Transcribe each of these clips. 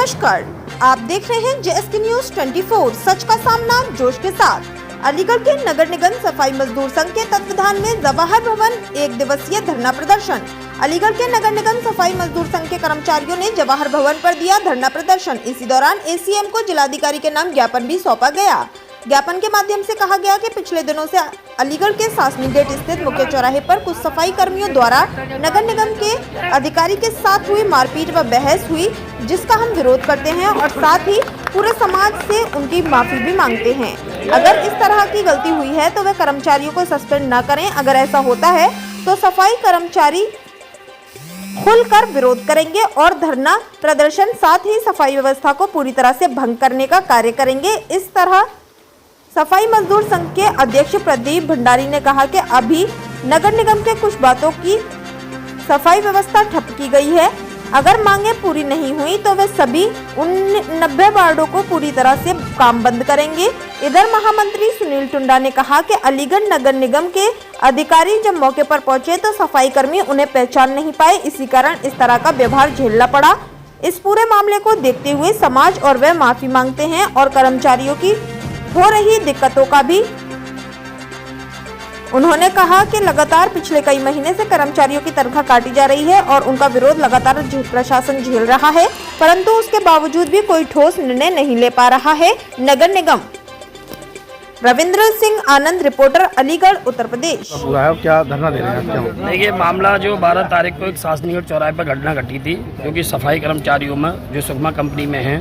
नमस्कार, आप देख रहे हैं JSK न्यूज 24 सच का सामना जोश के साथ। अलीगढ़ के नगर निगम सफाई मजदूर संघ के तत्वाधान में जवाहर भवन एक दिवसीय धरना प्रदर्शन। अलीगढ़ के नगर निगम सफाई मजदूर संघ के कर्मचारियों ने जवाहर भवन पर दिया धरना प्रदर्शन। इसी दौरान ACM को जिलाधिकारी के नाम ज्ञापन भी सौंपा गया। ज्ञापन के माध्यम से कहा गया कि पिछले दिनों से अलीगढ़ के सासनी गेट स्थित मुख्य चौराहे पर कुछ सफाई कर्मियों द्वारा नगर निगम के अधिकारी के साथ हुई मारपीट व बहस हुई, जिसका हम विरोध करते हैं और साथ ही पूरे समाज से उनकी माफी भी मांगते हैं। अगर इस तरह की गलती हुई है तो वे कर्मचारियों को सस्पेंड न करें। अगर ऐसा होता है तो सफाई कर्मचारी खुलकर विरोध करेंगे और धरना प्रदर्शन साथ ही सफाई व्यवस्था को पूरी तरह से भंग करने का कार्य करेंगे। इस तरह सफाई मजदूर संघ के अध्यक्ष प्रदीप भंडारी ने कहा कि अभी नगर निगम के कुछ बातों की सफाई व्यवस्था ठप की गई है। अगर मांगे पूरी नहीं हुई तो वे सभी 90 वार्डों को पूरी तरह से काम बंद करेंगे। इधर महामंत्री सुनील टुंडा ने कहा कि अलीगढ़ नगर निगम के अधिकारी जब मौके पर पहुंचे तो सफाई कर्मी उन्हें पहचान नहीं पाए, इसी कारण इस तरह का व्यवहार झेलना पड़ा। इस पूरे मामले को देखते हुए समाज और वे माफी मांगते हैं और कर्मचारियों की हो रही दिक्कतों का भी उन्होंने कहा कि लगातार पिछले कई महीने से कर्मचारियों की तनख्वाह काटी जा रही है और उनका विरोध लगातार प्रशासन झेल रहा है, परंतु उसके बावजूद भी कोई ठोस निर्णय नहीं ले पा रहा है नगर निगम। रविंद्र सिंह आनंद, रिपोर्टर, अलीगढ़, उत्तर प्रदेश। क्या धरना दे रहे हैं? देखिए, मामला जो 12 तारीख को एक सासनी गेट चौराहे पर घटना घटी थी, जो कि सफाई कर्मचारियों में जो सुगमा कंपनी में हैं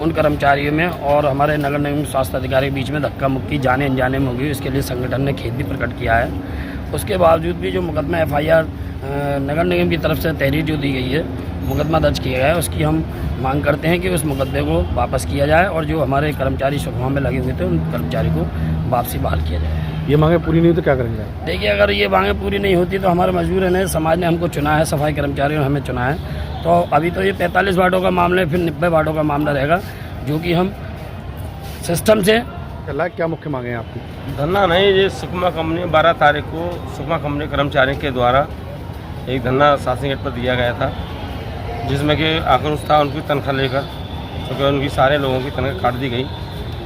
उन कर्मचारियों में और हमारे नगर निगम स्वास्थ्य अधिकारी के बीच में धक्का मुक्की जाने अनजाने में होगी। इसके लिए संगठन ने खेद भी प्रकट किया है। उसके बावजूद भी जो मुकदमा FIR नगर निगम की तरफ से तहरीर जो दी गई है, मुकदमा दर्ज किया गया है, उसकी हम मांग करते हैं कि उस मुकदमे को वापस किया जाए और जो हमारे कर्मचारी सुगमा में लगे हुए थे उन कर्मचारी को वापसी बहाल किया जाए। ये मांगे पूरी नहीं तो क्या करेंगे? देखिए, अगर ये मांगे पूरी नहीं होती तो हमारा मजबूर है, समाज ने हमको चुना है, सफाई कर्मचारियों ने हमें चुना है। तो अभी तो ये 45 वार्डों का मामला है, फिर 90 वार्डों का मामला रहेगा, जो कि हम सिस्टम से क्या मुख्य मांगे हैं आपकी? धरना नहीं, ये सुकमा कंपनी 12 तारीख को सुकमा कंपनी कर्मचारियों के द्वारा एक धरना सासनी गेट पर दिया गया था, जिसमें कि आक्रोश था उनकी तनख्वाह लेकर, क्योंकि उनकी सारे लोगों की तनख्वाह काट दी गई।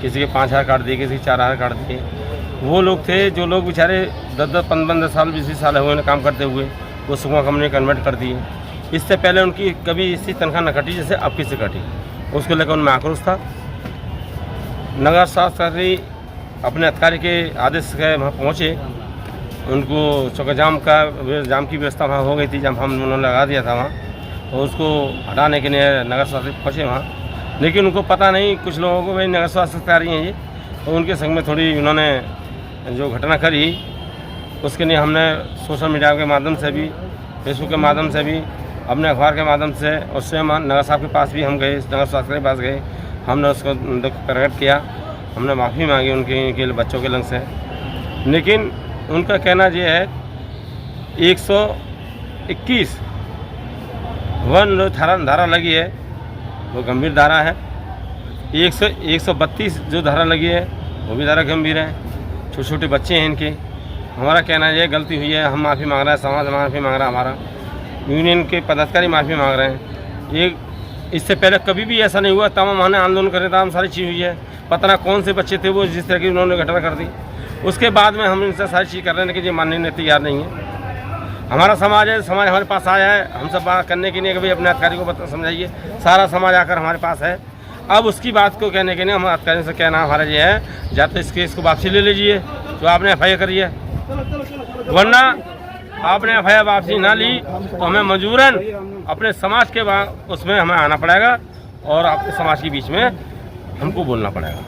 किसी के 5000 काट दिए, किसी के 4000 काट दिए। वो लोग थे जो लोग बेचारे 10-10, 15 साल 20 साल हुए काम करते हुए, वो सुकमा कंपनी कन्वर्ट कर दिए। इससे पहले उनकी कभी इसी तनख्वाह न कटी जैसे अब किसी कटी, उसको लेकर उनमें आक्रोश था। नगर स्वास्थ्य अधिकारी अपने अधिकारी के आदेश से वहाँ पहुँचे, उनको चौका जाम की व्यवस्था वहाँ हो गई थी, जब हम उन्होंने लगा दिया था वहाँ, तो उसको हटाने के लिए नगर स्वास्थ्य पहुँचे वहाँ। लेकिन उनको पता नहीं, कुछ लोगों को भाई नगर स्वास्थ्य अधिकारी हैं ये, तो उनके संग में थोड़ी उन्होंने जो घटना करी, उसके लिए हमने सोशल मीडिया के माध्यम से भी, फेसबुक के माध्यम से भी, अपने अखबार के माध्यम से और स्वयं नगर साहब के पास भी हम गए, नगर स्वास्थ्य के पास गए, हमने उसको दुख प्रकट किया, हमने माफ़ी मांगी उनके बच्चों के लंग से। लेकिन उनका कहना ये है 121 वन धारा लगी है, वो गंभीर धारा है। 132 जो धारा लगी है वो भी धारा गंभीर है। छोटे छोटे बच्चे हैं इनके। हमारा कहना है ये गलती हुई है, हम माफ़ी मांग रहे हैं, समाज माफ़ी मांग रहा है, हमारा यूनियन के पदाधिकारी माफ़ी मांग रहे हैं। ये इससे पहले कभी भी ऐसा नहीं हुआ, तमाम हमने आंदोलन करे, तमाम सारी चीज़ हुई है। पता ना कौन से बच्चे थे वो जिस तरह की उन्होंने घटना कर दी। उसके बाद में हम इनसे सारी चीज़ कर रहे हैं, लेकिन ये मानने तैयार नहीं है। हमारा समाज है, समाज हमारे पास आया है हमसे बात करने के लिए कि भाई अपने अधिकारी को समझाइए। सारा समाज आकर हमारे पास है। अब उसकी बात को कहने के लिए हम अधिकारी से कहना हमारा ये है, या तो इस केस को वापसी ले लीजिए तो आपने FIR करिए, वरना आपने FIR वापसी ना ली तो हमें मजबूरन अपने समाज के उसमें हमें आना पड़ेगा और आपके समाज के बीच में हमको बोलना पड़ेगा।